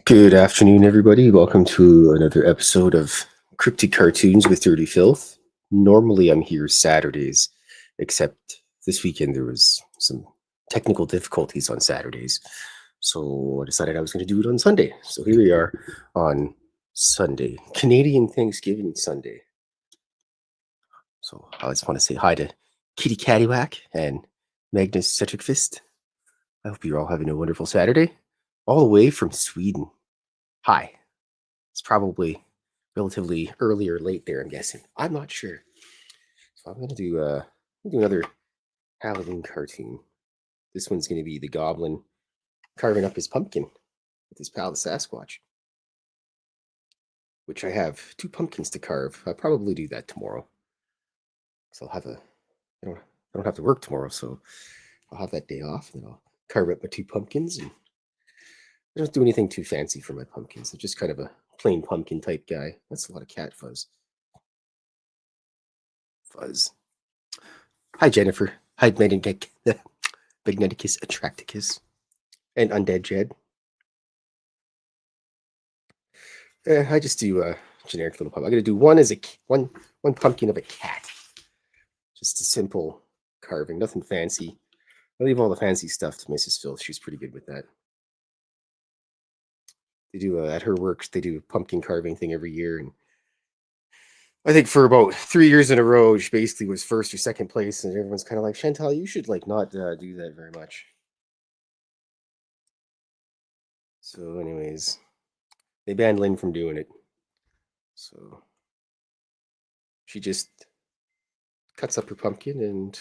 Good afternoon, everybody. Welcome to another episode of Cryptid Cartoons with Dirty Filth. Normally, I'm here Saturdays, except this weekend there was some technical difficulties on Saturdays. So I decided I was going to do it on Sunday. So here we are on Sunday, Canadian Thanksgiving Sunday. So I just want to say hi to Kitty Caddywhack and Magnus Cedric Fist. I hope you're all having a wonderful Saturday, all the way from Sweden. Hi. It's probably relatively early or late there, I'm guessing. I'm not sure. So I'm going to do another Halloween cartoon. This one's going to be the goblin carving up his pumpkin with his pal, the Sasquatch. Which I have 2 pumpkins to carve. I'll probably do that tomorrow. So I don't have to work tomorrow, so I'll have that day off, and I'll carve up my 2 pumpkins. And I don't do anything too fancy for my pumpkins. I'm just kind of a plain pumpkin type guy. That's a lot of cat fuzz. Hi, Jennifer. Hi, Magneticus Attracticus. And Undead Jed. I just do a generic little pumpkin. I'm going to do one pumpkin of a cat. Just a simple carving. Nothing fancy. I leave all the fancy stuff to Mrs. Fylth. She's pretty good with that. They do at her work, they do a pumpkin carving thing every year, and I think for about 3 years in a row, she basically was first or second place, and everyone's kind of like, Chantal, you should not do that very much. So, anyways, they banned Lynn from doing it. So she just cuts up her pumpkin and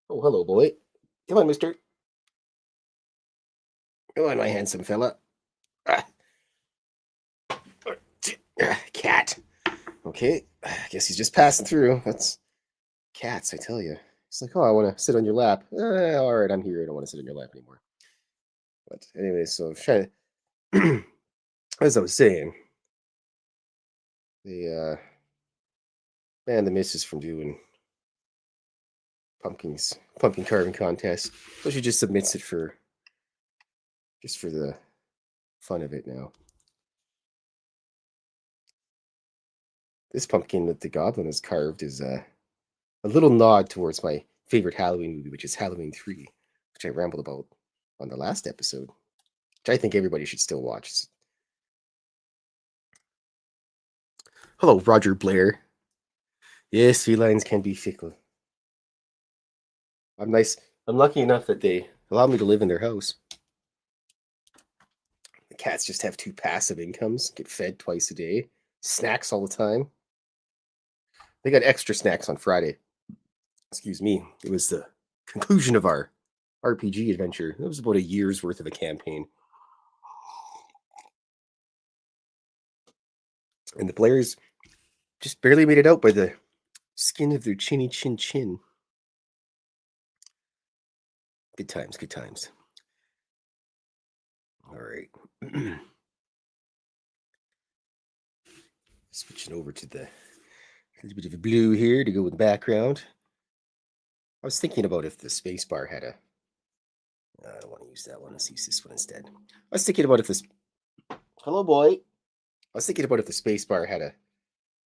oh, hello, boy. Come on, mister. Come on, my handsome fella. Cat. Okay, I guess he's just passing through. That's cats, I tell you. It's like, oh, I want to sit on your lap. All right, I'm here. I don't want to sit on your lap anymore. But anyway, so as I was saying, they banned the missus from doing pumpkin carving contest. So she just submits it for the fun of it now. This pumpkin that the goblin has carved is a little nod towards my favorite Halloween movie, which is Halloween 3, which I rambled about on the last episode, which I think everybody should still watch. Hello, Roger Blair. Yes, felines can be fickle. I'm lucky enough that they allow me to live in their house. The cats just have 2 passive incomes, get fed twice a day, snacks all the time. They got extra snacks on Friday. Excuse me. It was the conclusion of our RPG adventure. It was about a year's worth of a campaign. And the Blairs just barely made it out by the skin of their chinny chin chin. Good times, good times. All right. Switching over to the little bit of a blue here to go with the background. I was thinking about if the spacebar had a... I don't want to use that one. Let's use this one instead. I was thinking about if this... Hello, boy. I was thinking about if the spacebar had a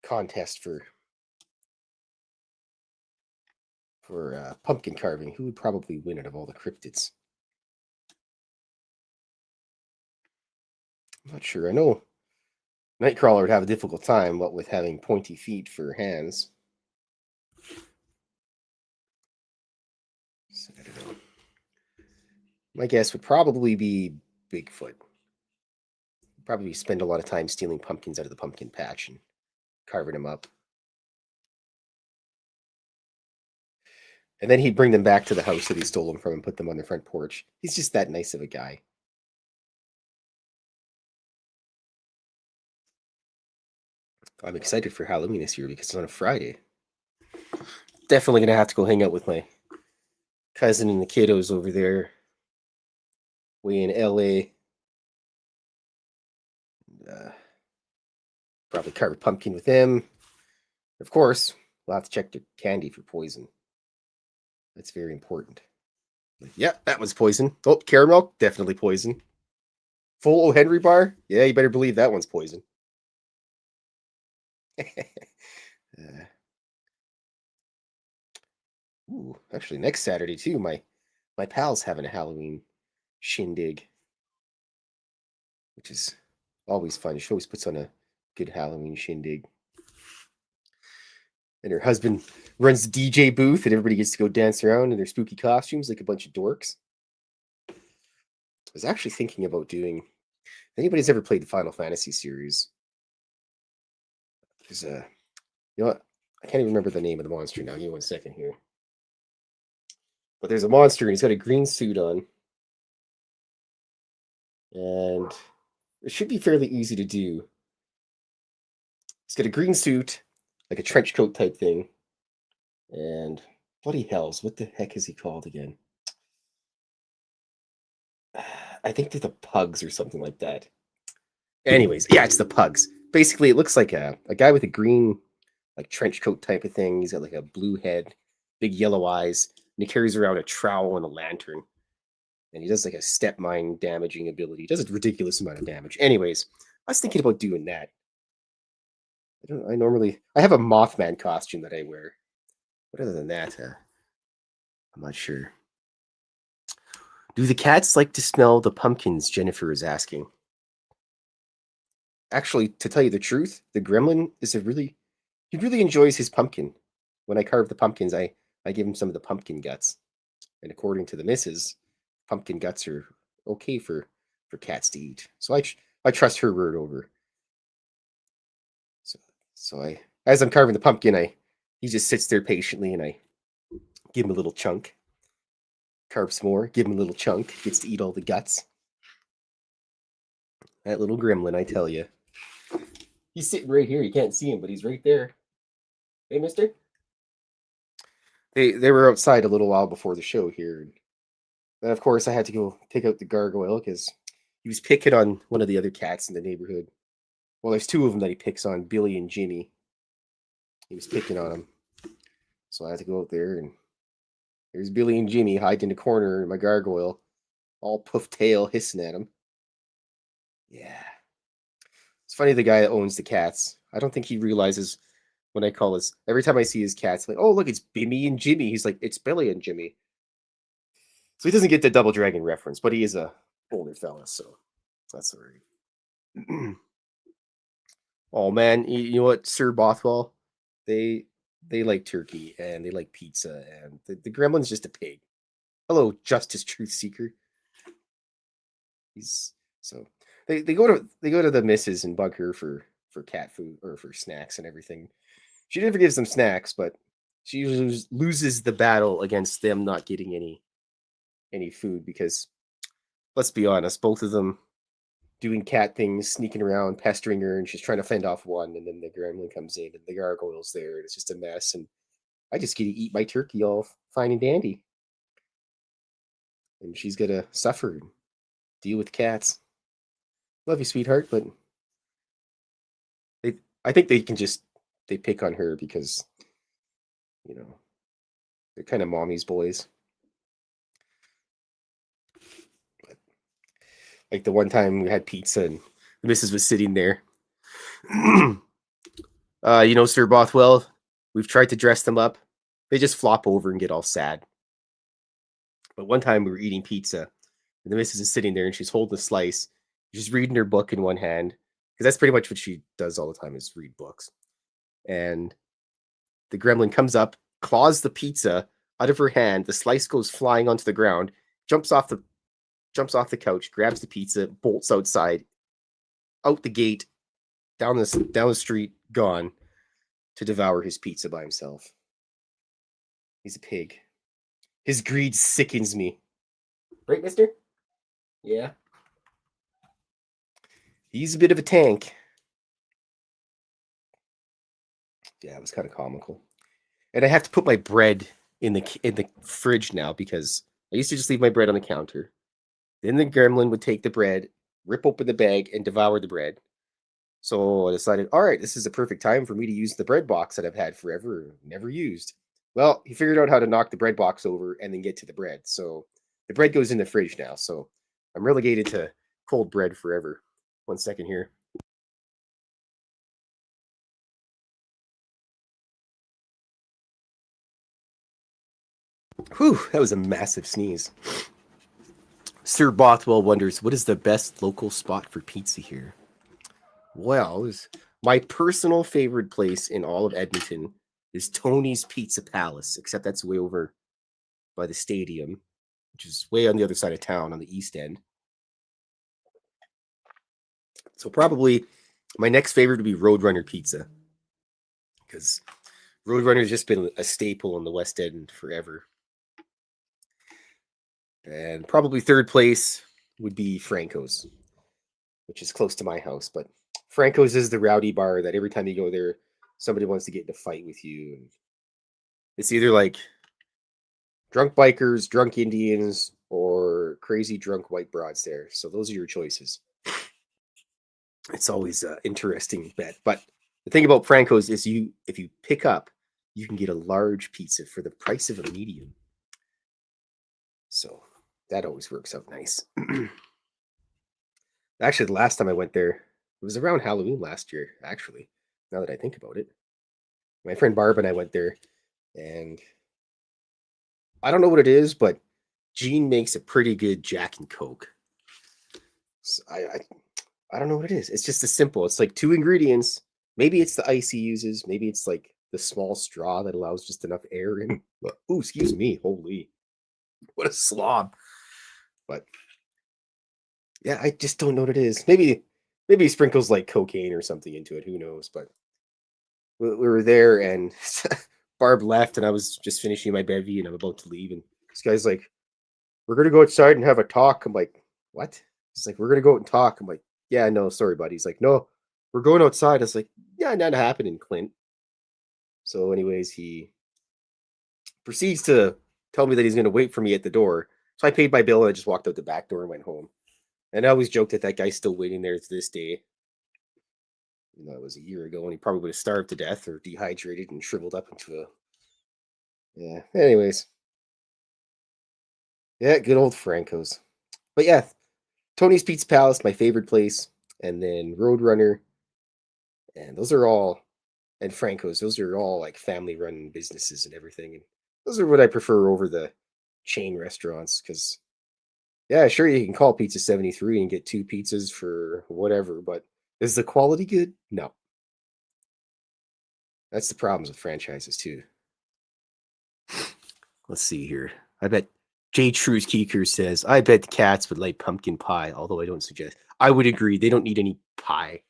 contest for pumpkin carving. Who would probably win it of all the cryptids? I'm not sure. I know Nightcrawler would have a difficult time, what with having pointy feet for hands. So, I don't know. My guess would probably be Bigfoot. Probably spend a lot of time stealing pumpkins out of the pumpkin patch and carving them up. And then he'd bring them back to the house that he stole them from and put them on the front porch. He's just that nice of a guy. I'm excited for Halloween this year because it's on a Friday. Definitely going to have to go hang out with my cousin and the kiddos over there. Way in LA. Probably carve a pumpkin with them. Of course, we'll have to check the candy for poison. That's very important. Yeah, that was poison. Oh, caramel, definitely poison. Full O. Henry bar? Yeah, you better believe that one's poison. Ooh, actually, next Saturday too. My pal's having a Halloween shindig, which is always fun. She always puts on a good Halloween shindig. And her husband runs the DJ booth, and everybody gets to go dance around in their spooky costumes like a bunch of dorks. I was actually thinking about doing. If anybody's ever played the Final Fantasy series, there's a. You know what? I can't even remember the name of the monster now. Give me 1 second here. But there's a monster, and he's got a green suit on. And it should be fairly easy to do. He's got a green suit, like a trench coat type thing. And bloody hells, what the heck is he called again? I think they're the pugs or something like that. Anyways, yeah, it's the pugs. Basically, it looks like a guy with a green, like trench coat type of thing. He's got like a blue head, big yellow eyes, and he carries around a trowel and a lantern. And he does like a step mine damaging ability. He does a ridiculous amount of damage. Anyways, I was thinking about doing that. I have a Mothman costume that I wear. But other than that, I'm not sure. Do the cats like to smell the pumpkins? Jennifer is asking. Actually, to tell you the truth, the gremlin he really enjoys his pumpkin. When I carve the pumpkins, I give him some of the pumpkin guts. And according to the missus, pumpkin guts are okay for cats to eat. So I trust her word over. So as I'm carving the pumpkin, he just sits there patiently, and I give him a little chunk. Carve some more, give him a little chunk. Gets to eat all the guts. That little gremlin, I tell you. He's sitting right here. You can't see him, but he's right there. Hey, mister? They were outside a little while before the show here. And of course, I had to go take out the gargoyle because he was picking on one of the other cats in the neighborhood. Well, there's two of them that he picks on, Billy and Jimmy. He was picking on them. So I had to go out there, and there's Billy and Jimmy hiding in the corner in my gargoyle, all puff tail hissing at him. Yeah. It's funny, the guy that owns the cats. I don't think he realizes when I call his. Every time I see his cats, like, oh, look, it's Bimmy and Jimmy. He's like, it's Billy and Jimmy. So he doesn't get the Double Dragon reference, but he is a older fella, so that's all right. Oh man, you know what, Sir Bothwell? They like turkey and they like pizza, and the gremlin's just a pig. Hello, Justice Truth Seeker. He's so they go to the missus and bug her for cat food or for snacks and everything. She never gives them snacks, but she usually loses the battle against them not getting any food because let's be honest, both of them doing cat things, sneaking around, pestering her, and she's trying to fend off one, and then the gremlin comes in and the gargoyle's there, and it's just a mess, and I just get to eat my turkey all fine and dandy. And she's gonna suffer and deal with cats. Love you, sweetheart, but I think they pick on her because, you know, they're kind of mommy's boys. But, like the one time we had pizza and the missus was sitting there. Sir Bothwell, we've tried to dress them up. They just flop over and get all sad. But one time we were eating pizza, and the missus is sitting there and she's holding a slice. She's reading her book in one hand, because that's pretty much what she does all the time is read books. And the gremlin comes up, claws the pizza out of her hand. The slice goes flying onto the ground, jumps off the couch, grabs the pizza, bolts outside, out the gate, down the street, gone to devour his pizza by himself. He's a pig. His greed sickens me. Right, mister? Yeah. He's a bit of a tank. Yeah, it was kind of comical. And I have to put my bread in the fridge now because I used to just leave my bread on the counter. Then the gremlin would take the bread, rip open the bag, and devour the bread. So I decided, all right, this is the perfect time for me to use the bread box that I've had forever, never used. Well, he figured out how to knock the bread box over and then get to the bread. So the bread goes in the fridge now. So I'm relegated to cold bread forever. 1 second here. Whew, that was a massive sneeze. Sir Bothwell wonders, what is the best local spot for pizza here? Well, my personal favorite place in all of Edmonton is Tony's Pizza Palace, except that's way over by the stadium, which is way on the other side of town on the east end. So probably my next favorite would be Roadrunner Pizza, because Roadrunner has just been a staple in the West End forever. And probably third place would be Franco's, which is close to my house. But Franco's is the rowdy bar that every time you go there, somebody wants to get in a fight with you. And it's either like drunk bikers, drunk Indians, or crazy drunk white broads there. So those are your choices. It's always an interesting bet. But the thing about Franco's is if you pick up, you can get a large pizza for the price of a medium. So that always works out nice. Actually, the last time I went there, it was around Halloween last year, actually, now that I think about it. My friend Barb and I went there, and I don't know what it is, but Gene makes a pretty good Jack and Coke. So I don't know what it is. It's just as simple. It's like 2 ingredients. Maybe it's the ice he uses. Maybe it's like the small straw that allows just enough air in. Oh, excuse me. Holy, what a slob. But yeah, I just don't know what it is. Maybe he sprinkles like cocaine or something into it. Who knows? But we were there, and Barb left, and I was just finishing my bevy, and I'm about to leave, and this guy's like, "We're gonna go outside and have a talk." I'm like, "What?" He's like, "We're gonna go out and talk." I'm like, "Yeah, no, sorry, buddy." He's like, "No, we're going outside." I was like, "Yeah, not happening, Clint." So, anyways, he proceeds to tell me that he's gonna wait for me at the door. So I paid my bill and I just walked out the back door and went home. And I always joke that guy's still waiting there to this day. You know, it was a year ago, and he probably would have starved to death or dehydrated and shriveled up into a. Yeah. Anyways, yeah, good old Franco's. But yeah, Tony's Pizza Palace, my favorite place, and then Roadrunner, and those are all, and Franco's. Those are all like family-run businesses and everything, and those are what I prefer over the chain restaurants. Because yeah, sure, you can call Pizza 73 and get 2 pizzas for whatever, but is the quality good? No. That's the problems with franchises too. Let's see here. I bet J. True's Keeker says, I bet the cats would like pumpkin pie, although I don't suggest. I would agree. They don't need any pie.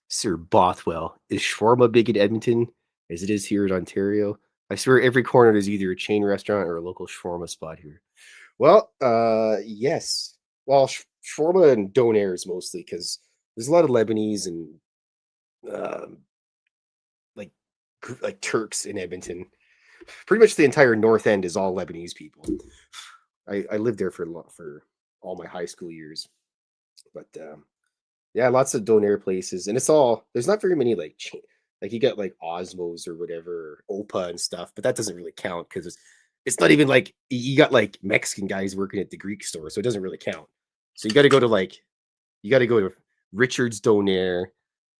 Sir Bothwell, is shawarma big in Edmonton as it is here in Ontario? I swear every corner there's either a chain restaurant or a local shawarma spot here. Well, yes. Well, shawarma and donairs mostly, because there's a lot of Lebanese and um, like Turks in Edmonton. Pretty much the entire North End is all Lebanese people. I lived there for all my high school years, but yeah, lots of donair places, and it's all there's not very many like like you got like Osmos or whatever, or Opa and stuff, but that doesn't really count because it's not even like you got like Mexican guys working at the Greek store, so it doesn't really count. So you got to go to Richard's Donair,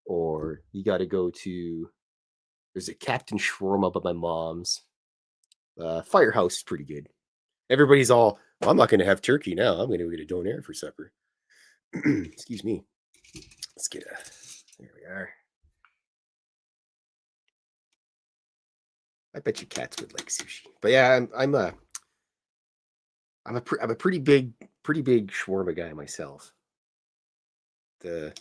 or you got to go to there's a Captain Shawarma by my mom's. Firehouse is pretty good. Everybody's all, well, I'm not going to have turkey now. I'm going to get a donair for supper. Excuse me. Let's get a. There we are. I bet you cats would like sushi. But yeah, I'm a pretty big shawarma guy myself. The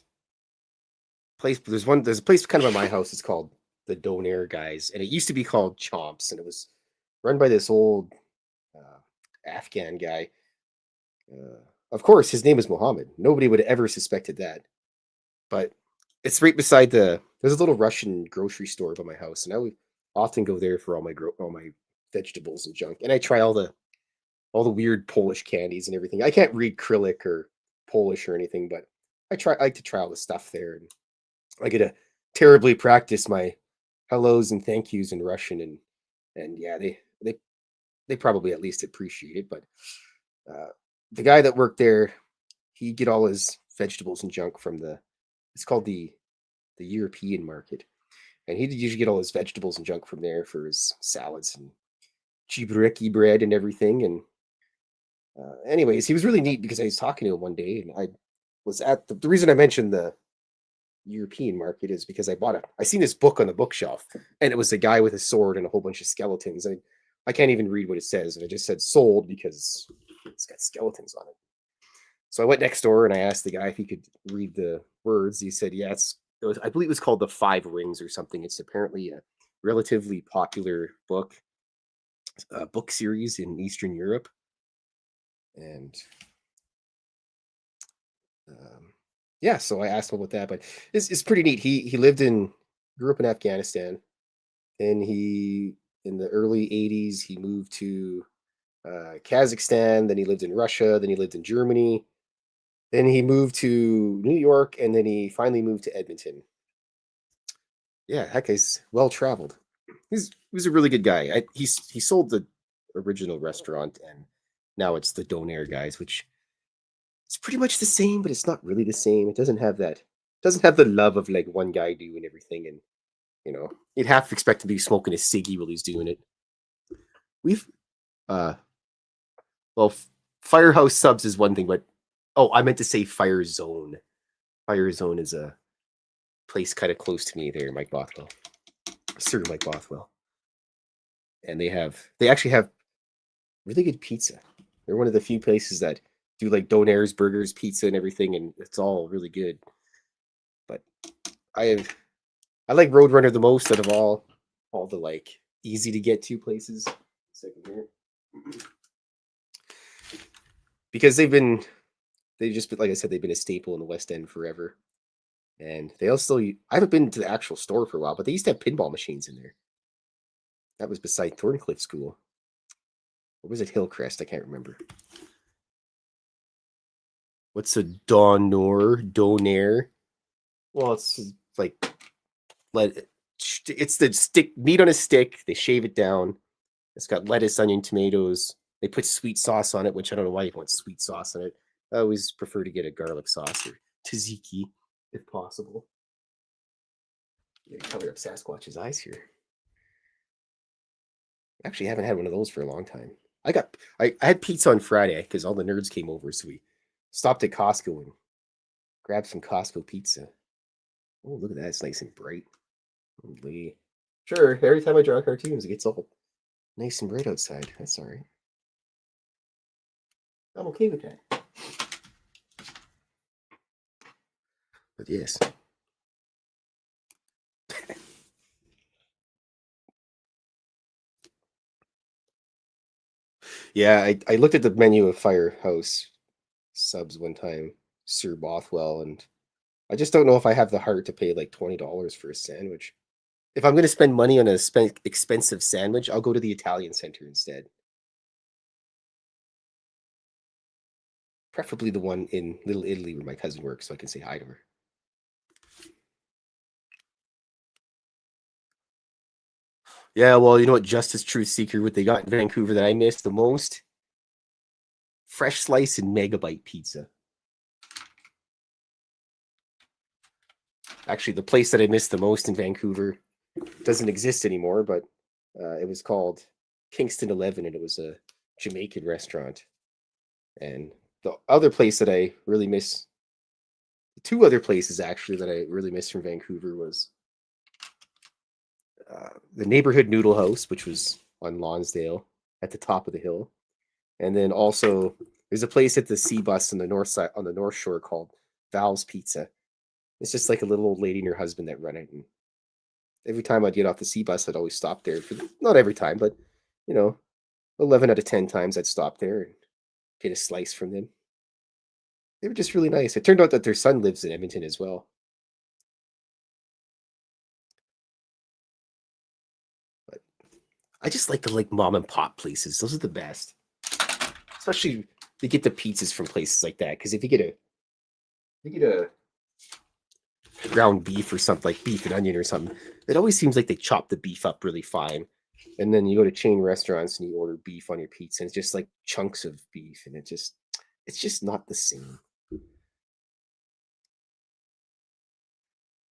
place there's a place kind of by my house. It's called the Donair Guys, and it used to be called Chomps, and it was run by this old Afghan guy. Of course, his name is Mohammed. Nobody would have ever suspected that. But it's right beside there's a little Russian grocery store by my house, and I would often go there for all my vegetables and junk. And I try all the weird Polish candies and everything. I can't read Cyrillic or Polish or anything, but I like to try all the stuff there, and I get to terribly practice my hellos and thank yous in Russian, and yeah, they probably at least appreciate it. But the guy that worked there, he'd get all his vegetables and junk from it's called the European market, and he'd usually get all his vegetables and junk from there for his salads and chibreki bread and everything. And anyways, he was really neat because I was talking to him one day, and I was at the reason I mentioned the European market is because I seen this book on the bookshelf, and it was a guy with a sword and a whole bunch of skeletons. I can't even read what it says, and it just said sold because it's got skeletons on it. So I went next door and I asked the guy if he could read the words. He said, "Yeah, I believe it was called the Five Rings or something. It's apparently a relatively popular book series in Eastern Europe." And yeah, so I asked him about that, but it's pretty neat. He grew up in Afghanistan, and in the early '80s he moved to Kazakhstan. Then he lived in Russia. Then he lived in Germany. Then he moved to New York, and then he finally moved to Edmonton. Yeah, that guy's well traveled. He was a really good guy. He sold the original restaurant, and now it's the Donair guys, which it's pretty much the same, but it's not really the same. It doesn't have the love of like one guy doing everything, and you'd half expect him to be smoking a ciggy while he's doing it. We've uh well, Firehouse Subs is one thing, but oh, I meant to say Fire Zone. Fire Zone is a place kind of close to me there, Mike Bothwell, Sir Mike Bothwell, and they actually have really good pizza. They're one of the few places that do like Donair's burgers, pizza, and everything, and it's all really good. But I like Roadrunner the most out of all the like easy to get to places. Second here. Because they just like I said, they've been a staple in the West End forever. And they also I haven't been to the actual store for a while, but they used to have pinball machines in there. That was beside Thorncliffe School. Or was it Hillcrest? I can't remember. What's a Donair? Well, it's like it's the stick meat on a stick. They shave it down. It's got lettuce, onion, tomatoes. They put sweet sauce on it, which I don't know why you want sweet sauce on it. I always prefer to get a garlic sauce or tzatziki if possible. You gotta cover up Sasquatch's eyes here. Actually, I haven't had one of those for a long time. I had pizza on Friday because all the nerds came over, so we stopped at Costco and grabbed some Costco pizza. Oh, look at that! It's nice and bright. Holy. Sure, every time I draw cartoons, it gets all nice and bright outside. That's all right. I'm okay with that. But yes. Yeah, I looked at the menu of Firehouse Subs one time, Sir Bothwell, and I just don't know if I have the heart to pay like $20 for a sandwich. If I'm going to spend money on a expensive sandwich, I'll go to the Italian Center instead. Preferably the one in Little Italy where my cousin works, so I can say hi to her. Yeah, well, you know what, Justice Truth Seeker, what they got in Vancouver that I missed the most? Fresh slice and megabyte pizza. Actually, the place that I missed the most in Vancouver doesn't exist anymore, but it was called Kingston 11, and it was a Jamaican restaurant. And the other place that I really miss, two other places actually that I really miss from Vancouver was the Neighborhood Noodle House, which was on Lonsdale at the top of the hill. And then also there's a place at the sea bus on the north side on the North Shore called Val's Pizza. It's just like a little old lady and her husband that run it. And every time I'd get off the sea bus, I'd always stop there. Not every time, but 11 out of 10 times I'd stop there and get a slice from them. They were just really nice. It turned out that their son lives in Edmonton as well. But I just like the mom and pop places. Those are the best. Especially they get the pizzas from places like that. Because if you get a ground beef or something like beef and onion or something, it always seems like they chop the beef up really fine. And then you go to chain restaurants and you order beef on your pizza, and it's just like chunks of beef, and it's just not the same.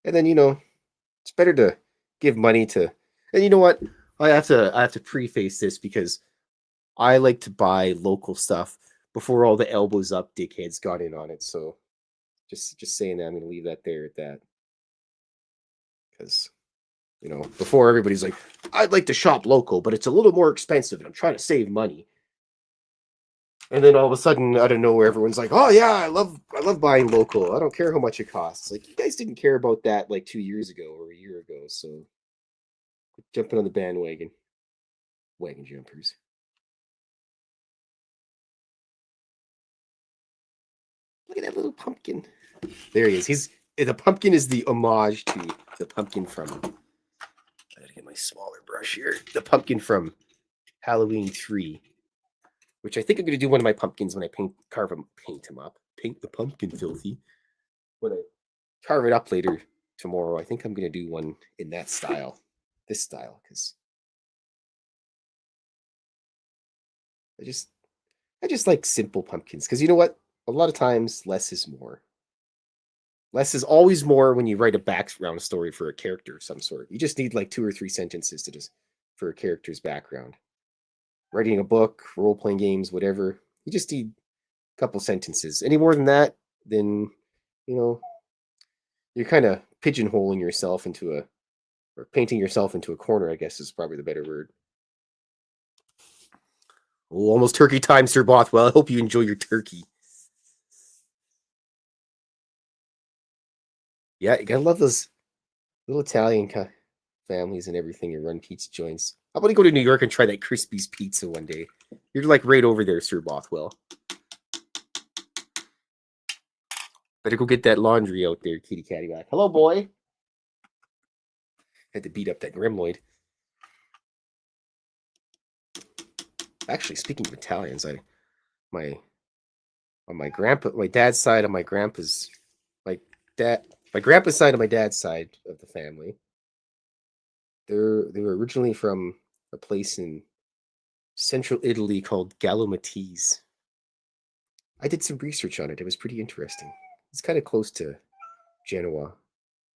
And then it's better to give money to. And you know what? I have to preface this because I like to buy local stuff before all the elbows up dickheads got in on it. So just saying that I'm gonna leave that there at that because before everybody's like, I'd like to shop local, but it's a little more expensive, and I'm trying to save money. And then all of a sudden, out of nowhere, everyone's like, "Oh yeah, I love buying local. I don't care how much it costs." Like you guys didn't care about that like 2 years ago or a year ago. So jumping on the bandwagon, wagon jumpers. Look at that little pumpkin. There he is. The pumpkin is the homage to the pumpkin from. I gotta get my smaller brush here. The pumpkin from Halloween 3, which I think I'm gonna do one of my pumpkins when I paint him up, paint the pumpkin filthy. When I carve it up later tomorrow, I think I'm gonna do one in that style, this style, because I just I just like simple pumpkins. Because you know what? A lot of times, less is more. Less is always more when you write a background story for a character of some sort. You just need like 2 or 3 sentences to just for a character's background. Writing a book, role playing games, whatever. You just need a couple sentences. Any more than that, then you know you're kind of pigeonholing yourself into a or painting yourself into a corner. I guess is probably the better word. Oh, almost turkey time, Sir Bothwell. I hope you enjoy your turkey. Yeah, you gotta love those little Italian families and everything and run pizza joints. How about you go to New York and try that Crispy's pizza one day? You're like right over there, Sir Bothwell. Better go get that laundry out there, kitty cattywhack. Hello, boy. Had to beat up that Grimloid. Actually, speaking of Italians, my on my dad's side, on my my grandpa's side, on my dad's side of the family. They were originally from a place in central Italy called Gallo Matese. I did some research on it. It was pretty interesting. It's kind of close to Genoa.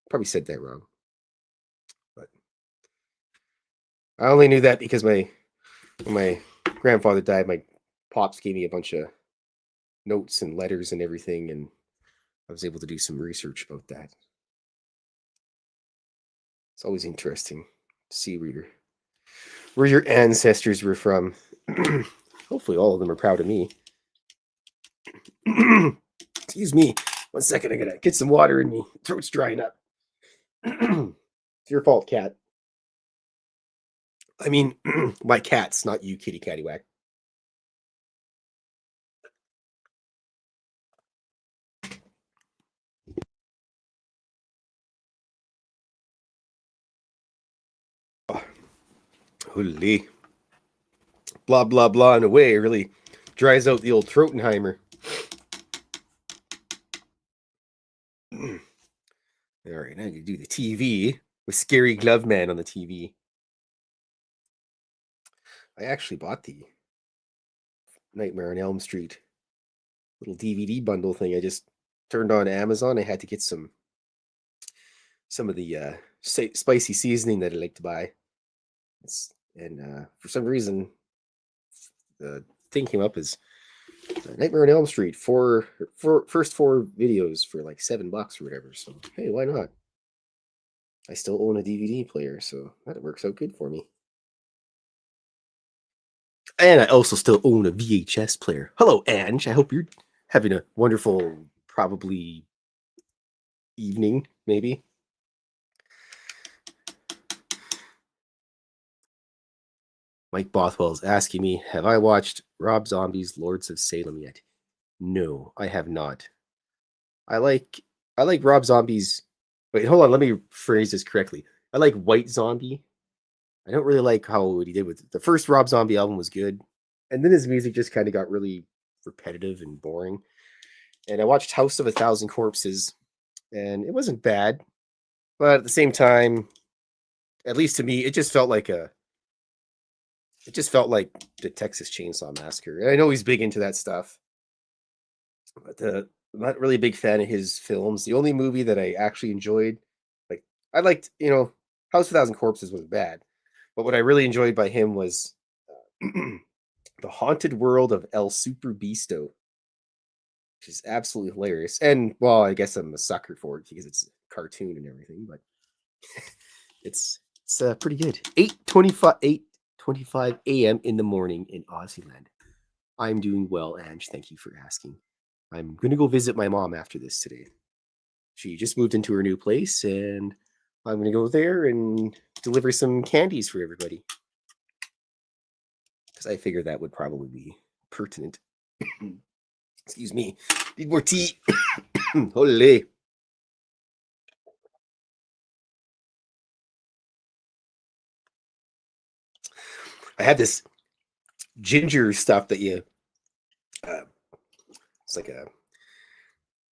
Probably said that wrong, but I only knew that because when my grandfather died, my pops gave me a bunch of notes and letters and everything, and I was able to do some research about that. It's always interesting to see where your ancestors were from. Hopefully, all of them are proud of me. Excuse me. 1 second, I gotta get some water in me. Throat's drying up. It's your fault, cat. I mean, my cats, not you, kitty cattywhack. Oh, holy. Blah, blah, blah, in a way. It really dries out the old Trotenheimer. All right, now you do the TV with Scary Glove Man on the TV. I actually bought the Nightmare on Elm Street little DVD bundle thing. I just turned on Amazon. I had to get some of the spicy seasoning that I like to buy. And for some reason, the thing came up as Nightmare on Elm Street first 4 videos for like $7 or whatever. So hey, why not? I still own a DVD player, so that works out good for me. And I also still own a VHS player. Hello, Ange. I hope you're having a wonderful, probably evening, maybe. Mike Bothwell's asking me, have I watched Rob Zombie's Lords of Salem yet? No, I have not. I like Rob Zombie's. Wait, hold on. Let me phrase this correctly. I like White Zombie. I don't really like what he did with the first Rob Zombie album was good, and then his music just kind of got really repetitive and boring. And I watched House of a Thousand Corpses, and it wasn't bad, but at the same time, at least to me, it just felt like the Texas Chainsaw Massacre. And I know he's big into that stuff, but I'm not really a big fan of his films. The only movie that I actually enjoyed I liked, House of a Thousand Corpses was bad, but what I really enjoyed by him was The Haunted World of El Super Beasto, which is absolutely hilarious. And well, I guess I'm a sucker for it because it's a cartoon and everything, but it's pretty good. 8:25 a.m. in the morning in Aussie I'm doing well, Ange. Thank you for asking. I'm gonna go visit my mom after this today. She just moved into her new place, and I'm gonna go there and deliver some candies for everybody because I figured that would probably be pertinent. Excuse me. Need more tea. Holy. I have this ginger stuff that uh, it's like a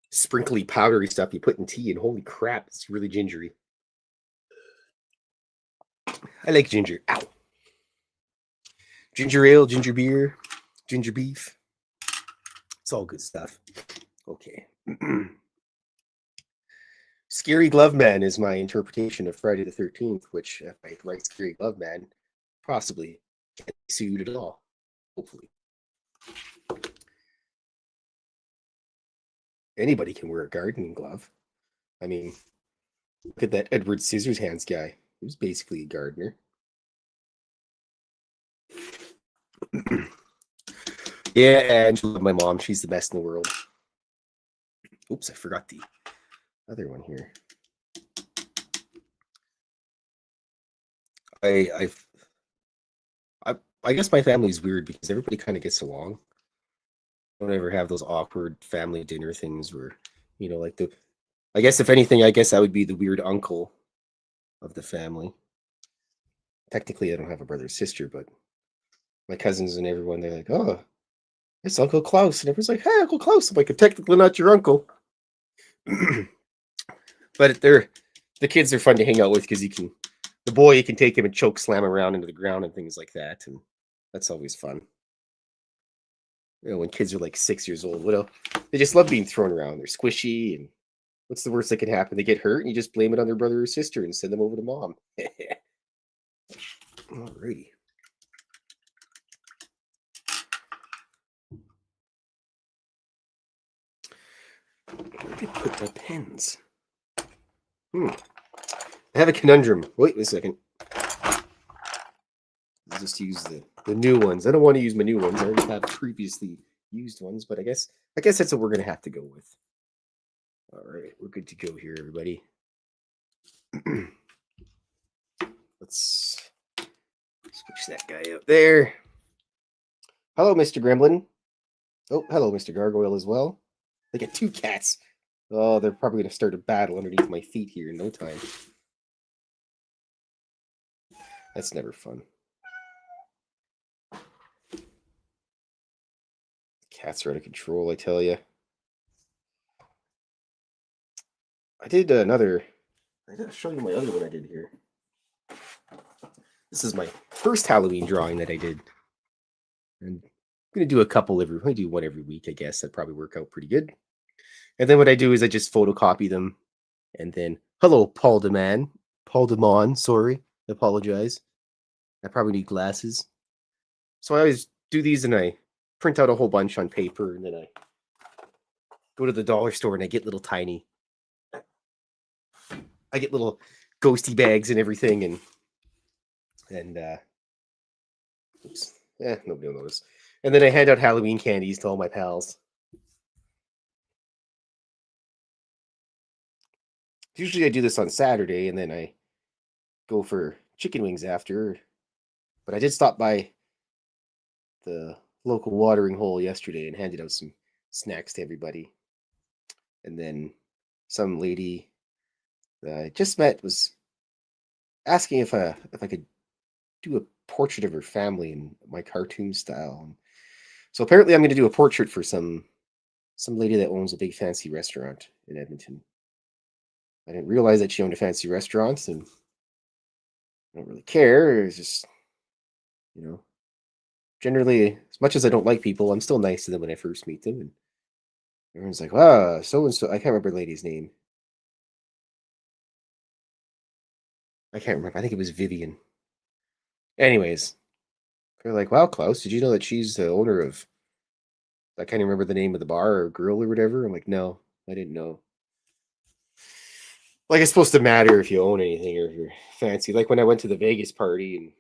sprinkly, powdery stuff you put in tea, and holy crap, it's really gingery. I like ginger. Ow. Ginger ale, ginger beer, ginger beef. It's all good stuff. Okay. Scary Glove Man is my interpretation of Friday the 13th, which, if I write Scary Glove Man, possibly can't be sued at all. Hopefully. Anybody can wear a gardening glove. I mean, look at that Edward Scissorhands guy. He was basically a gardener. Yeah, Angela, my mom, she's the best in the world. Oops, I forgot the other one here. I I guess my family's weird because everybody kind of gets along. I don't ever have those awkward family dinner things where, like I guess if anything, I guess I would be the weird uncle of the family. Technically, I don't have a brother or sister, but my cousins and everyone, they're like, oh, it's Uncle Klaus. And everyone's like, hey, Uncle Klaus. I'm like, I'm technically not your uncle. But the kids are fun to hang out with because the boy, you can take him and choke slam around into the ground and things like that. And that's always fun. When kids are like 6 years old, they just love being thrown around. They're squishy, and what's the worst that can happen? They get hurt, and you just blame it on their brother or sister and send them over to mom. Alrighty. Where did I put my pens? I have a conundrum. Wait a second. I'll just use the new ones. I don't want to use my new ones. I already have previously used ones, but I guess that's what we're gonna have to go with. All right, we're good to go here, everybody. Let's switch that guy out there. Hello, Mr. Gremlin. Oh, hello, Mr. Gargoyle as well. They get two cats. Oh, they're probably going to start a battle underneath my feet here in no time. That's never fun. Cats are out of control, I tell you. I did another. I gotta show you my other one I did here. This is my first Halloween drawing that I did. And I'm going to do a couple I do one every week, I guess. That'd probably work out pretty good. And then what I do is I just photocopy them. And then, hello, Paul Demon, sorry. I apologize. I probably need glasses. So I always do these and I print out a whole bunch on paper. And then I go to the dollar store and I get little ghosty bags and everything. And oops. Nobody will notice. And then I hand out Halloween candies to all my pals. Usually I do this on Saturday and then I go for chicken wings after. But I did stop by the local watering hole yesterday and handed out some snacks to everybody. And then some lady that I just met was asking if I could do a portrait of her family in my cartoon style. And so apparently I'm going to do a portrait for some lady that owns a big fancy restaurant in Edmonton. I didn't realize that she owned a fancy restaurant, and I don't really care. It's just, generally, as much as I don't like people, I'm still nice to them when I first meet them. And everyone's like, wow, so and so. I can't remember the lady's name. I can't remember. I think it was Vivian. Anyways, they're like, "Wow, Klaus, did you know that she's the owner of?" I can't remember the name of the bar or grill or whatever. I'm like, "No, I didn't know." Like it's supposed to matter if you own anything or if you're fancy. Like when I went to the Vegas party and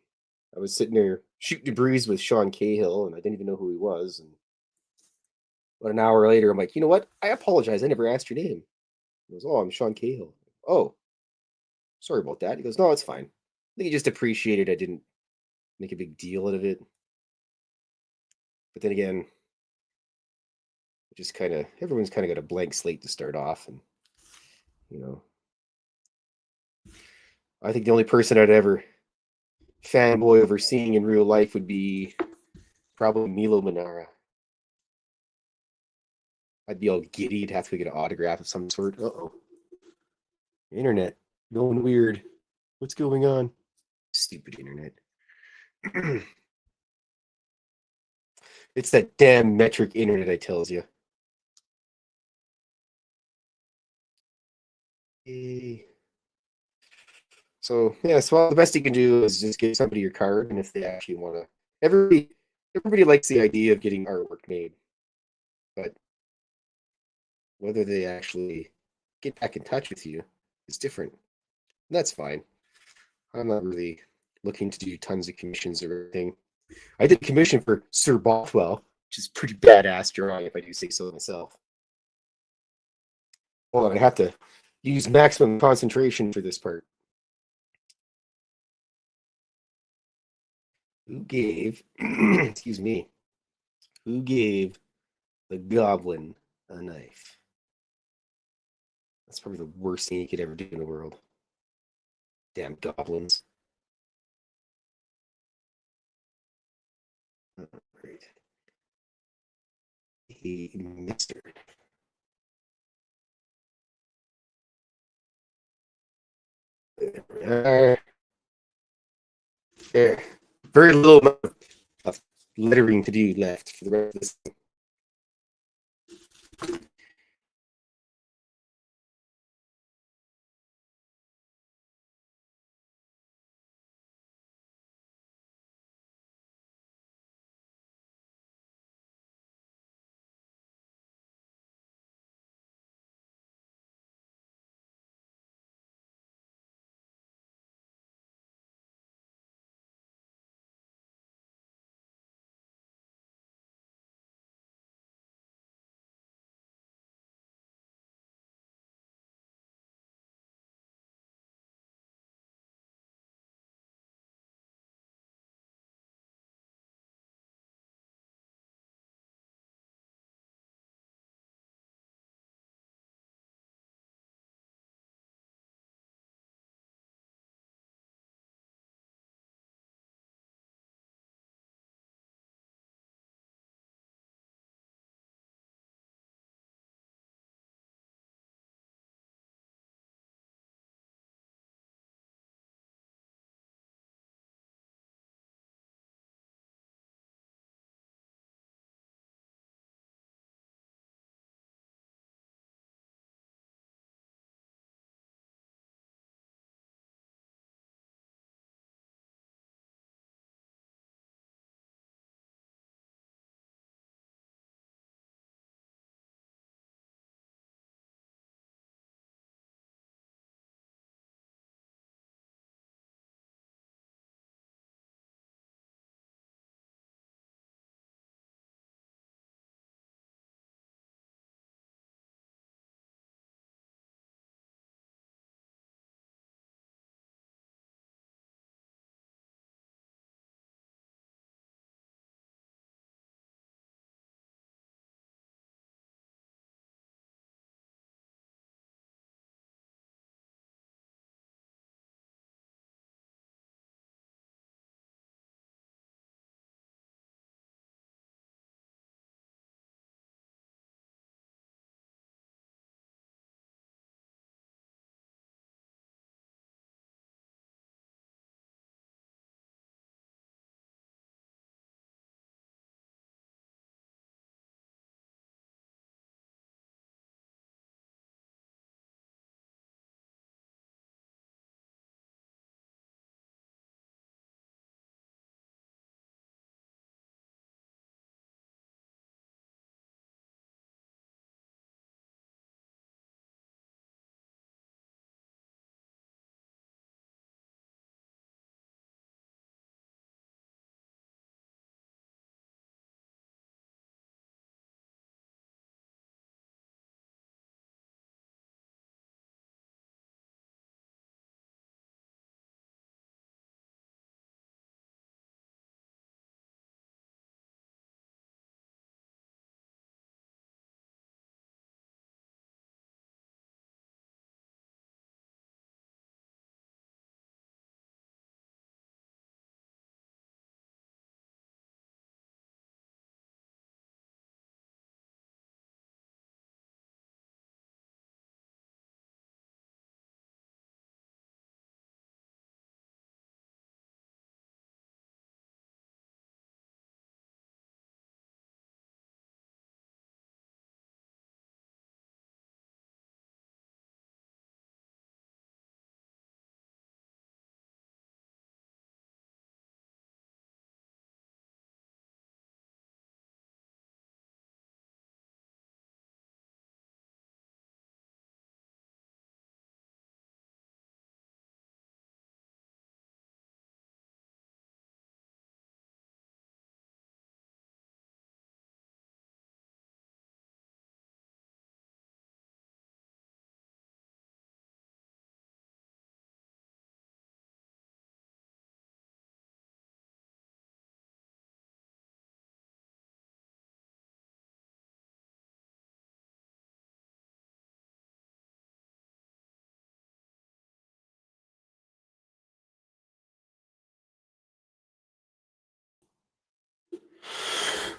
I was sitting there shooting the breeze with Sean Cahill and I didn't even know who he was. And about an hour later, I'm like, you know what? I apologize. I never asked your name. He goes, "Oh, I'm Sean Cahill." "Oh, sorry about that." He goes, "No, it's fine." I think he just appreciated I didn't make a big deal out of it. But then again, just kind of everyone's kind of got a blank slate to start off. And, you know, I think the only person I'd ever fanboy over seeing in real life would be probably Milo Manara. I'd be all giddy to have to get an autograph of some sort. Uh-oh. Internet. Going weird. What's going on? Stupid internet. It's that damn metric internet, I tells you. So yeah, so the best you can do is just give somebody your card, and if they actually want to, everybody likes the idea of getting artwork made, but whether they actually get back in touch with you is different. And that's fine. I'm not really looking to do tons of commissions or anything. I did a commission for Sir Bothwell, which is pretty badass drawing, if I do say so myself. Hold on, I have to use maximum concentration for this part. Who gave, excuse me, who gave the goblin a knife? That's probably the worst thing you could ever do in the world. Damn goblins. Oh, great. He Mister. There. There. Very little of lettering to do left for the rest of this.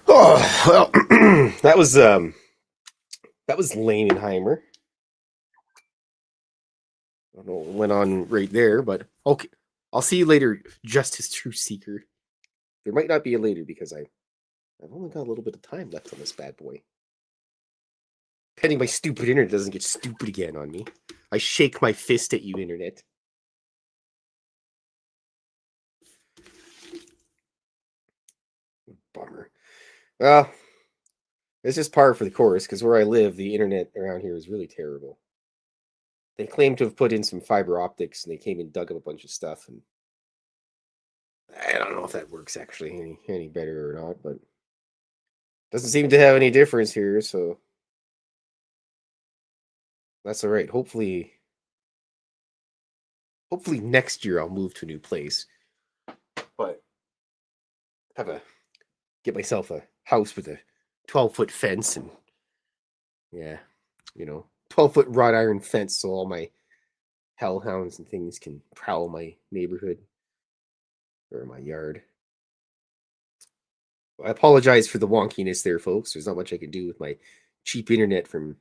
Oh well, that was Langenheimer. I don't know what went on right there, but okay. I'll see you later, Justice Truth Seeker. There might not be a later because I've only got a little bit of time left on this bad boy. Pending my stupid internet doesn't get stupid again on me. I shake my fist at you, internet. Bummer. Well, it's just par for the course because where I live, the internet around here is really terrible. They claim to have put in some fiber optics and they came and dug up a bunch of stuff, and I don't know if that works actually any better or not, but doesn't seem to have any difference here, so that's all right. Hopefully next year I'll move to a new place, but have a get myself a house with a 12-foot fence and yeah, 12-foot wrought iron fence so all my hellhounds and things can prowl my neighborhood or my yard. I apologize for the wonkiness there, folks. There's not much I can do with my cheap internet from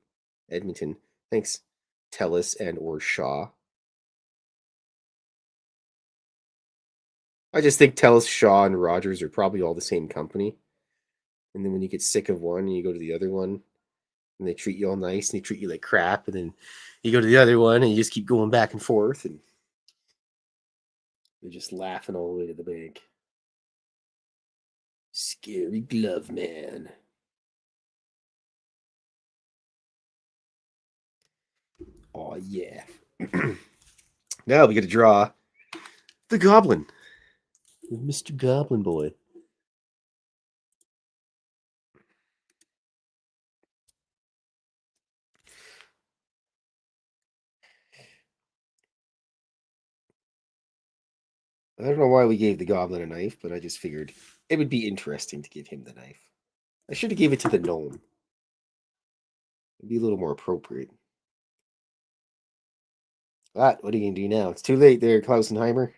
Edmonton. Thanks, Telus and or Shaw. I just think Telus, Shaw, and Rogers are probably all the same company. And then when you get sick of one, you go to the other one, and they treat you all nice, and they treat you like crap, and then you go to the other one, and you just keep going back and forth, and you're just laughing all the way to the bank. Scary glove man. Oh yeah. Now we get to draw the Goblin, Mr. Goblin Boy. I don't know why we gave the Goblin a knife, but I just figured it would be interesting to give him the knife. I should have gave it to the gnome. It'd be a little more appropriate. But what are you gonna do now? It's too late there, Klausenheimer.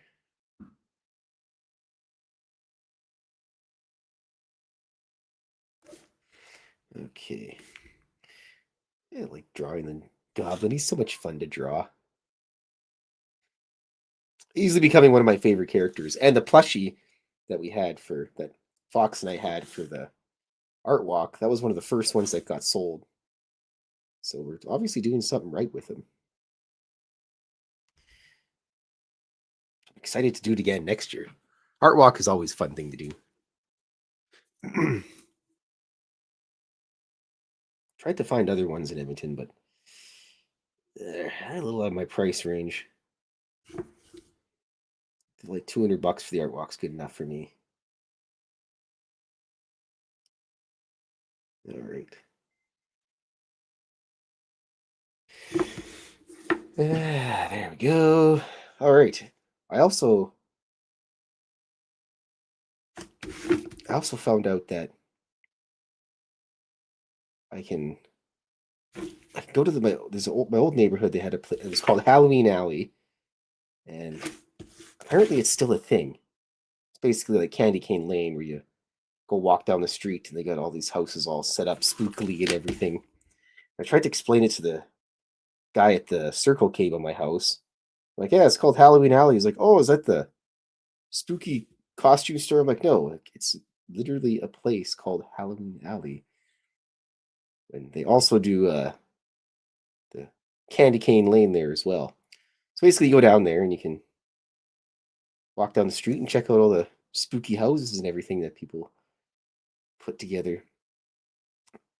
Okay. Yeah, I like drawing the Goblin. He's so much fun to draw. Easily becoming one of my favorite characters. And the plushie that we had for that Fox and I had for the art walk, that was one of the first ones that got sold. So we're obviously doing something right with him. I'm excited to do it again next year. Art walk is always a fun thing to do. Tried to find other ones in Edmonton, but they're a little out of my price range. Like $200 for the art walk's good enough for me. All right. There we go. All right. I also found out that I can go to my old neighborhood. They had it was called Halloween Alley, and apparently it's still a thing. It's basically like Candy Cane Lane, where you go walk down the street and they got all these houses all set up spookily and everything. I tried to explain it to the guy at the Circle K by my house. I'm like, yeah, it's called Halloween Alley. He's like, oh, is that the spooky costume store? I'm like, no, it's literally a place called Halloween Alley. And they also do the Candy Cane Lane there as well. So basically, you go down there and you can walk down the street and check out all the spooky houses and everything that people put together.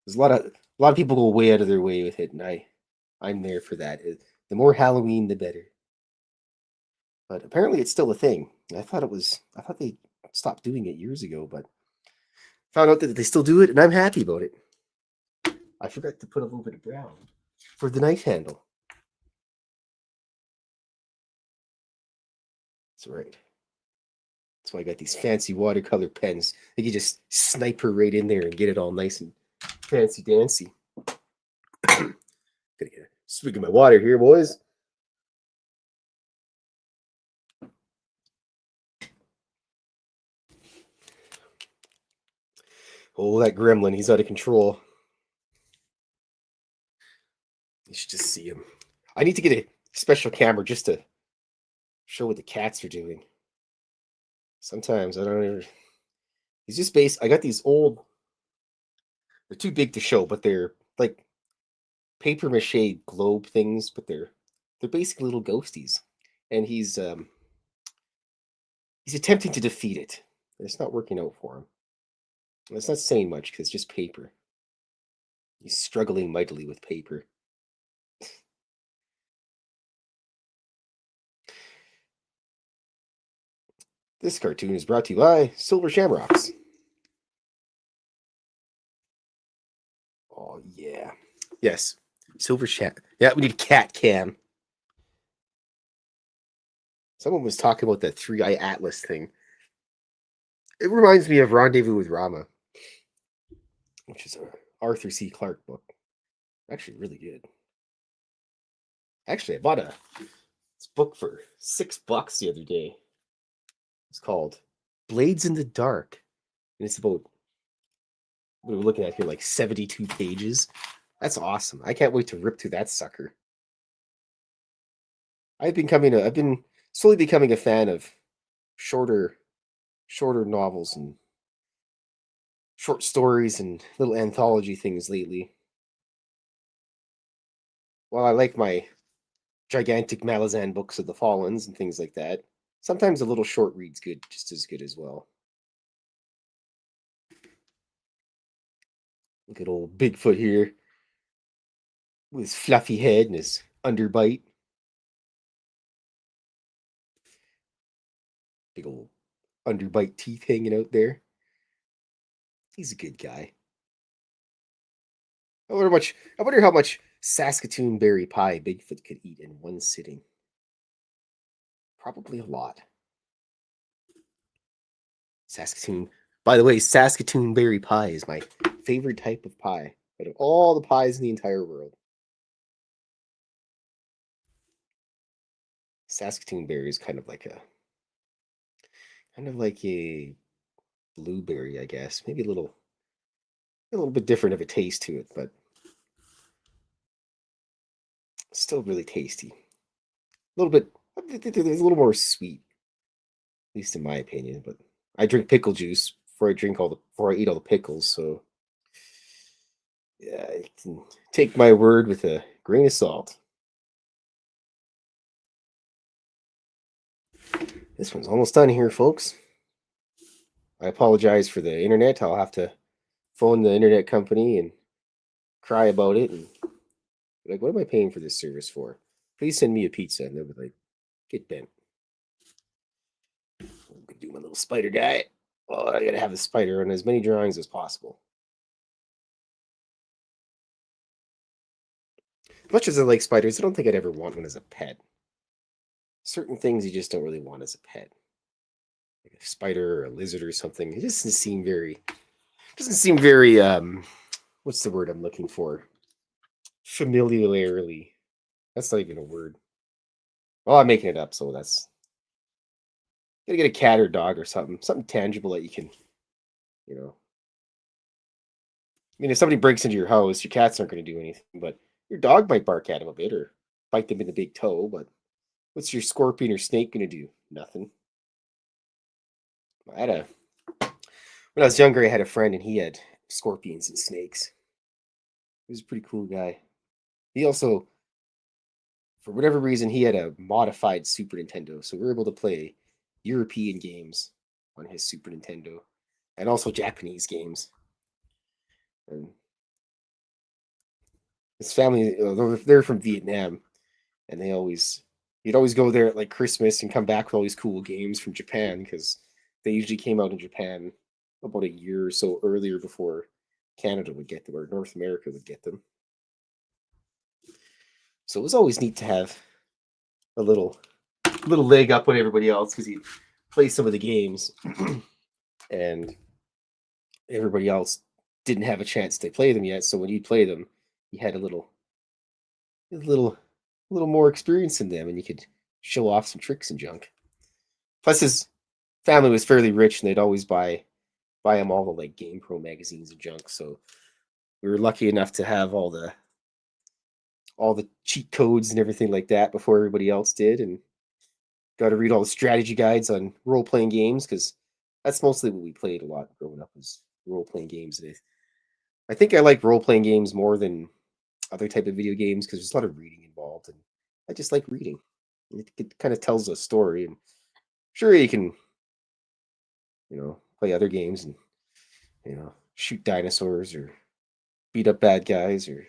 There's a lot of people go way out of their way with it, and I'm there for that. The more Halloween, the better. But apparently, it's still a thing. I thought they stopped doing it years ago, but found out that they still do it, and I'm happy about it. I forgot to put a little bit of brown for the knife handle. That's right. That's why I got these fancy watercolor pens. You can just snipe her right in there and get it all nice and fancy dancy. Gonna get a swig of my water here, boys. Oh, that gremlin, he's out of control. You should just see him. I need to get a special camera just to show what the cats are doing. Sometimes I don't ever. He's just based. I got these old. They're too big to show, but they're like paper mache globe things, but they're basically little ghosties, and he's attempting to defeat it. And it's not working out for him. And it's not saying much because it's just paper. He's struggling mightily with paper. This cartoon is brought to you by Silver Shamrocks. Oh yeah, yes, Silver Sham. Yeah, we need a cat cam. Someone was talking about that three-eye atlas thing. It reminds me of Rendezvous with Rama, which is a Arthur C. Clarke book. Actually, really good. Actually, I bought this book for $6 the other day. It's called Blades in the Dark, and it's about what we're looking at here, like 72 pages. That's awesome. I can't wait to rip through that sucker. I've been slowly becoming a fan of shorter novels and short stories and little anthology things lately. While I like my gigantic Malazan books of the Fallens and things like that, sometimes a little short read's good, just as good as well. Look at old Bigfoot here with his fluffy head and his underbite. Big old underbite teeth hanging out there. He's a good guy. I wonder how much Saskatoon berry pie Bigfoot could eat in one sitting. Probably a lot. Saskatoon. By the way, Saskatoon berry pie is my favorite type of pie out of all the pies in the entire world. Saskatoon berry is kind of like a blueberry, I guess. Maybe a little bit different of a taste to it, but still really tasty. A little bit, there's a little more sweet, at least in my opinion. But I drink pickle juice before I eat all the pickles, so yeah, I can take my word with a grain of salt. This one's almost done here, folks. I apologize for the internet. I'll have to phone the internet company and cry about it and be like, what am I paying for this service for? Please send me a pizza. And they'll be like, get bent. I'm gonna do my little spider guy. Well, I gotta have the spider on as many drawings as possible. Much as I like spiders, I don't think I'd ever want one as a pet. Certain things you just don't really want as a pet. Like a spider or a lizard or something. It doesn't seem very what's the word I'm looking for? Familiarly. That's not even a word. Well, I'm making it up, so that's gotta get a cat or dog or something tangible that you can, you know. I mean, if somebody breaks into your house, your cats aren't going to do anything, but your dog might bark at them a bit or bite them in the big toe. But what's your scorpion or snake going to do? Nothing. I had a When I was younger, I had a friend and he had scorpions and snakes. He was a pretty cool guy. He also, for whatever reason, he had a modified Super Nintendo, so we were able to play European games on his Super Nintendo, and also Japanese games. And his family, they're from Vietnam, and he'd always go there at like Christmas and come back with all these cool games from Japan because they usually came out in Japan about a year or so earlier before Canada would get them or North America would get them. So it was always neat to have a little leg up on everybody else because he'd play some of the games and everybody else didn't have a chance to play them yet. So when you play them, you had a little more experience in them, and you could show off some tricks and junk. Plus, his family was fairly rich, and they'd always buy buy them all the like Game Pro magazines and junk. So we were lucky enough to have all the cheat codes and everything like that before everybody else did, and got to read all the strategy guides on role playing games because that's mostly what we played a lot growing up was role playing games. And I think I like role playing games more than other type of video games because there's a lot of reading involved, and I just like reading. It kind of tells a story, and sure you can play other games and shoot dinosaurs or beat up bad guys or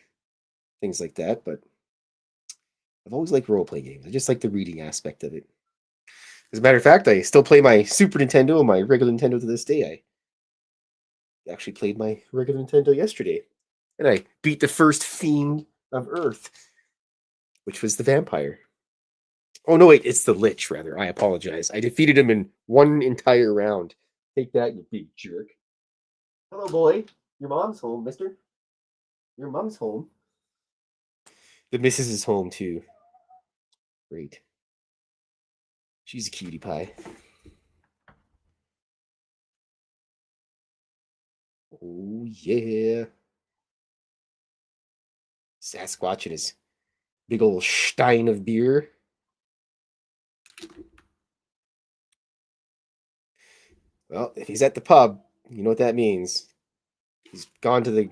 things like that, but I've always liked role playing games. I just like the reading aspect of it. As a matter of fact, I still play my Super Nintendo and my regular Nintendo to this day. I actually played my regular Nintendo yesterday, and I beat the first fiend of Earth, which was the vampire. Oh no, wait, it's the Lich, rather. I apologize. I defeated him in one entire round. Take that, you big jerk. Hello, boy. Your mom's home, mister. Your mom's home. The missus is home, too. Great. She's a cutie pie. Oh, yeah. Sasquatch and his big old stein of beer. Well, if he's at the pub, you know what that means. He's gone to the.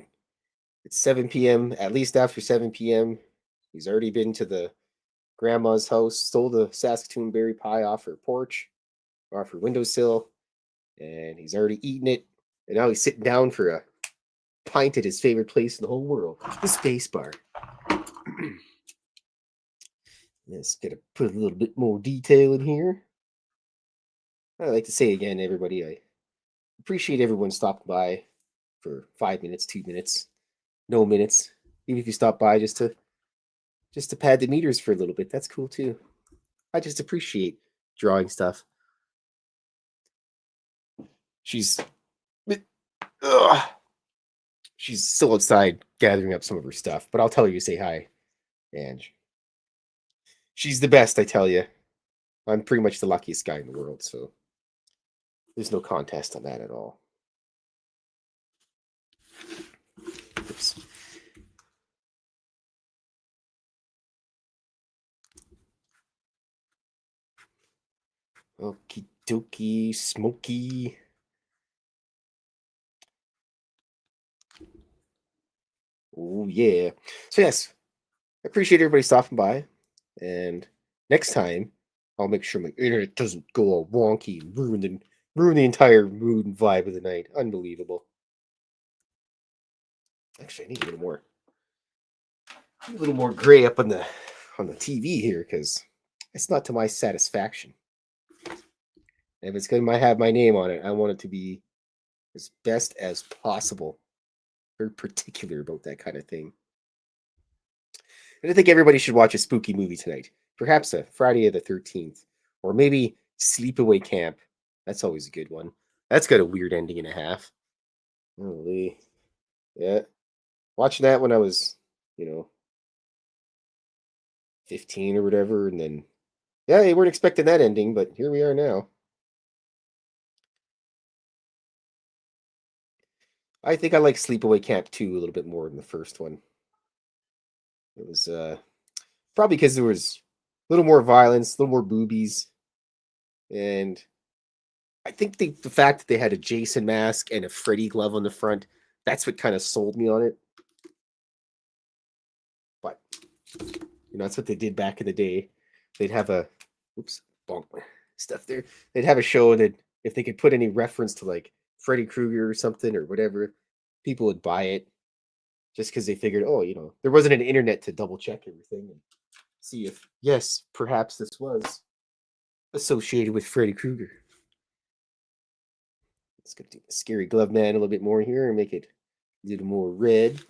It's 7 p.m., at least after 7 p.m. He's already been to the grandma's house, stole the Saskatoon berry pie off her porch, off her windowsill, and he's already eaten it. And now he's sitting down for a pint at his favorite place in the whole world, the Space Bar. Let's get to put a little bit more detail in here. I'd like to say again, everybody, I appreciate everyone stopping by for 5 minutes, 2 minutes, no minutes. Even if you stop by just to pad the meters for a little bit, that's cool too. I just appreciate drawing stuff. She's ugh, she's still outside gathering up some of her stuff, but I'll tell her you say hi, Ange. She's the best, I tell you. I'm pretty much the luckiest guy in the world, so there's no contest on that at all. Oops. Okie dokie, smoky. Oh, yeah. So, yes, I appreciate everybody stopping by. And next time, I'll make sure my internet doesn't go all wonky and ruin the entire mood and vibe of the night. Unbelievable. Actually, I need a little more gray up on the TV here because it's not to my satisfaction. If it's going to have my name on it, I want it to be as best as possible. Very particular about that kind of thing. And I think everybody should watch a spooky movie tonight. Perhaps a Friday the 13th. Or maybe Sleepaway Camp. That's always a good one. That's got a weird ending and a half. Holy. Yeah. Watching that when I was, 15 or whatever. And then, yeah, they weren't expecting that ending, but here we are now. I think I like Sleepaway Camp 2 a little bit more than the first one. It was probably because there was a little more violence, a little more boobies, and I think the fact that they had a Jason mask and a Freddy glove on the front, that's what kind of sold me on it. But that's what they did back in the day. They'd have a bonk stuff there. They'd have a show that if they could put any reference to like Freddy Krueger or something or whatever, people would buy it just because they figured, there wasn't an internet to double check everything and see if yes, perhaps this was associated with Freddy Krueger. Let's go do the scary glove man a little bit more here and make it a little more red.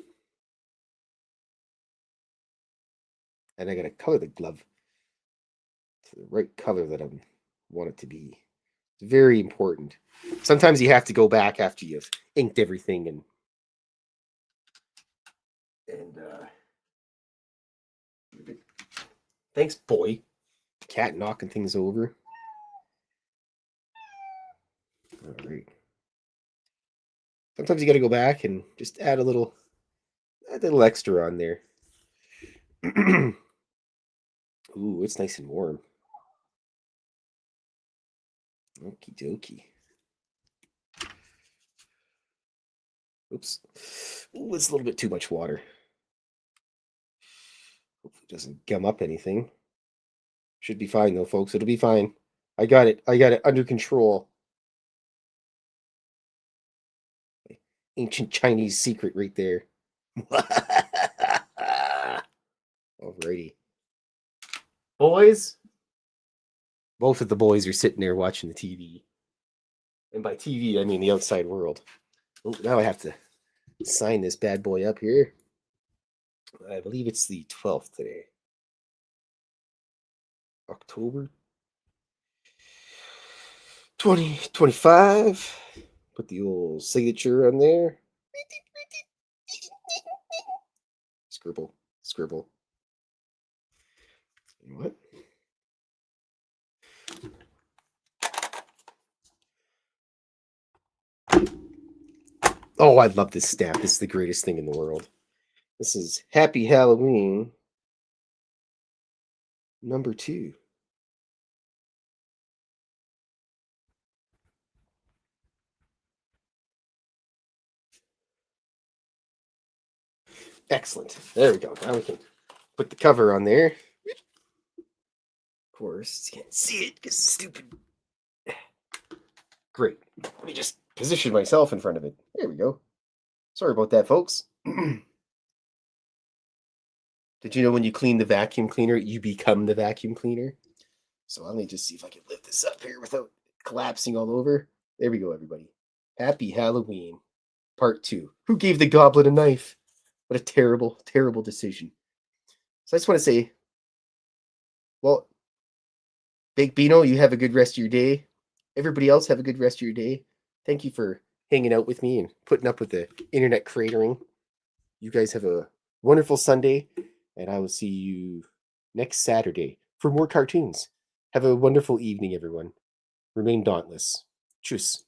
And I gotta color the glove to the right color that I want it to be. It's very important. Sometimes you have to go back after you've inked everything and thanks, boy. Cat knocking things over. All right. Sometimes you got to go back and just add a little extra on there. Ooh, it's nice and warm. Okie dokie. Oops. Ooh, it's a little bit too much water. Hopefully it doesn't gum up anything. Should be fine though, folks. It'll be fine. I got it. I got it under control. Ancient Chinese secret right there. Alrighty. Boys. Both of the boys are sitting there watching the TV. And by TV, I mean the outside world. Oh, now I have to sign this bad boy up here. I believe it's the 12th today. October 2025. Put the old signature on there. Scribble, scribble. You know what? Oh, I love this stamp. This is the greatest thing in the world. This is Happy Halloween number 2. Excellent. There we go. Now we can put the cover on there. Of course, you can't see it because it's stupid. Great. Let me just position myself in front of it. There we go. Sorry about that, folks. Did you know when you clean the vacuum cleaner, you become the vacuum cleaner? So let me just see if I can lift this up here without collapsing all over. There we go, everybody. Happy Halloween, part 2. Who gave the goblin a knife? What a terrible, terrible decision. So I just want to say, well, Big Bino, you have a good rest of your day. Everybody else have a good rest of your day. Thank you for hanging out with me and putting up with the internet cratering. You guys have a wonderful Sunday, and I will see you next Saturday for more cartoons. Have a wonderful evening, everyone. Remain dauntless. Tschüss.